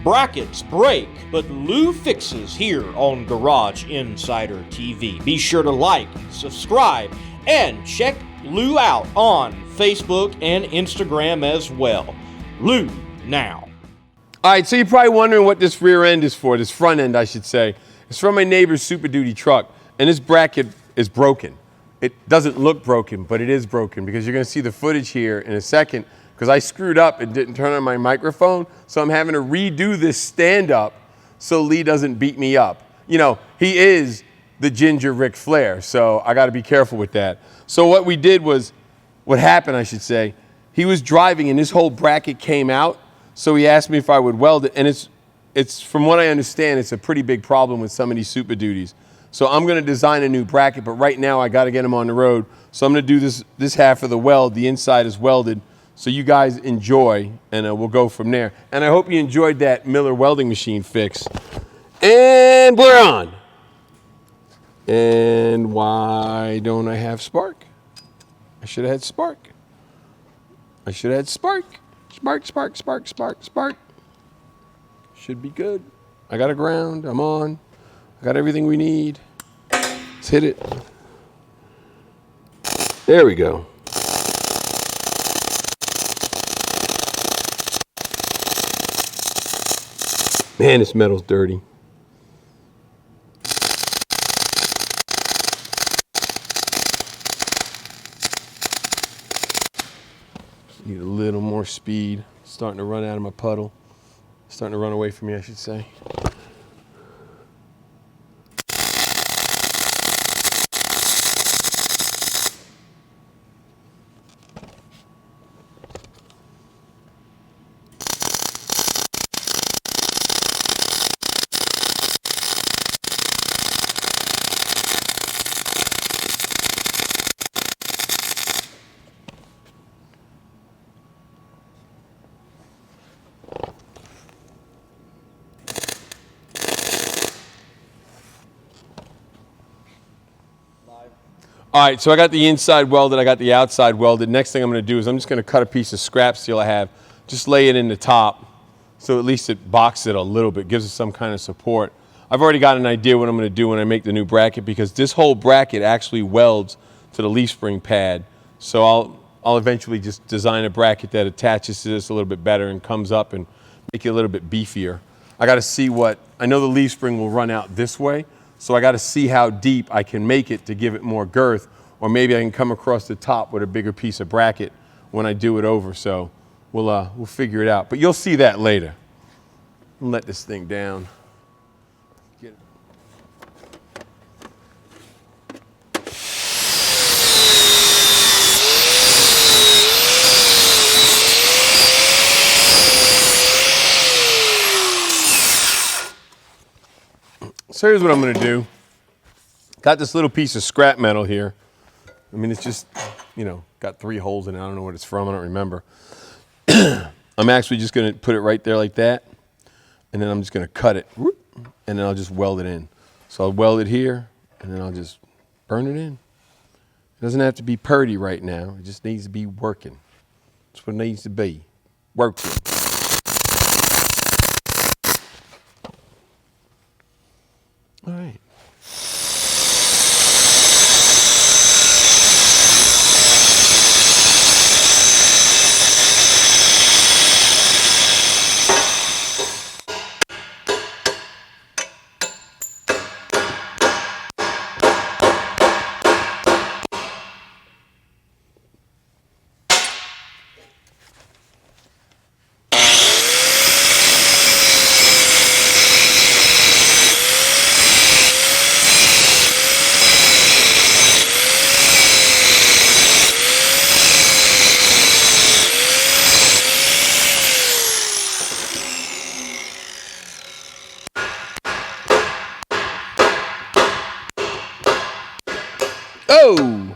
brackets break, but Lou fixes here on Garage Insider TV. Be sure to like, subscribe, and check Lou out on Facebook and Instagram as well. Lou Now. All right, so you're probably wondering what this rear end is for, this front end, I should say. It's from my neighbor's Super Duty truck, and this bracket is broken. It doesn't look broken, but it is broken because you're going to see the footage here in a second because I screwed up and didn't turn on my microphone, so I'm having to redo this stand-up so Lee doesn't beat me up. You know, he is the ginger Ric Flair, so I got to be careful with that. So what we did was, what happened, I should say, he was driving and this whole bracket came out, so he asked me if I would weld it, and it's from what I understand, it's a pretty big problem with some of these Super Duties. So I'm going to design a new bracket, but right now I got to get them on the road. So I'm going to do this half of the weld. The inside is welded. So you guys enjoy, and we'll go from there. And I hope you enjoyed that Miller welding machine fix. And we're on. And why don't I have spark? I should have had spark. I should have had spark. Spark, spark, spark, spark, spark. Should be good. I got a ground. I'm on. I got everything we need. Let's hit it. There we go. Man, this metal's dirty. Need a little more speed. Starting to run out of my puddle. Starting to run away from me, I should say. All right, so I got the inside welded, I got the outside welded. Next thing I'm going to do is I'm just going to cut a piece of scrap steel I have, just lay it in the top, so at least it boxes it a little bit, gives it some kind of support. I've already got an idea what I'm going to do when I make the new bracket because this whole bracket actually welds to the leaf spring pad. So I'll eventually just design a bracket that attaches to this a little bit better and comes up and make it a little bit beefier. I got to see I know the leaf spring will run out this way. So I got to see how deep I can make it to give it more girth, or maybe I can come across the top with a bigger piece of bracket when I do it over. So we'll figure it out. But you'll see that later. I'll let this thing down. Get it. So here's what I'm going to do. Got this little piece of scrap metal here. I mean, it's just, got 3 holes in it. I don't know what it's from. I don't remember. I'm actually just going to put it right there like that. And then I'm just going to cut it. And then I'll just weld it in. So I'll weld it here. And then I'll just burn it in. It doesn't have to be purty right now. It just needs to be working. That's what it needs to be. Working. All right. Oh!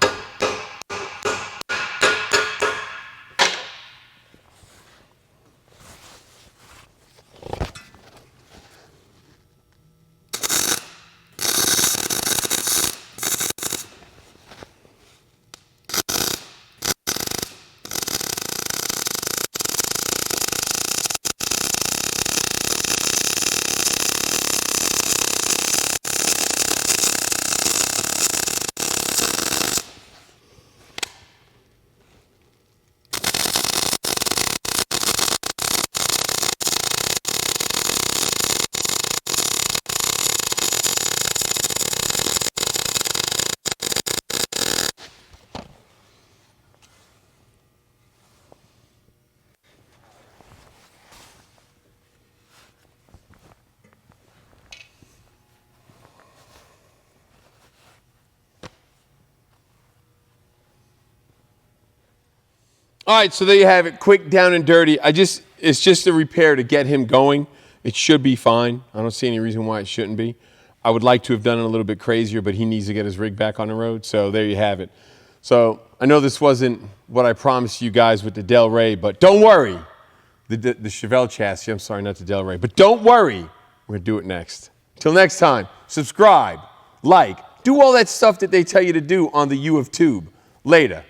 All right, so there you have it. Quick, down and dirty. It's just a repair to get him going. It should be fine. I don't see any reason why it shouldn't be. I would like to have done it a little bit crazier, but he needs to get his rig back on the road. So there you have it. So I know this wasn't what I promised you guys with the Del Rey, but don't worry. The Chevelle chassis, I'm sorry, not the Del Rey, but don't worry. We're going to do it next. Till next time, subscribe, like, do all that stuff that they tell you to do on the U of Tube. Later.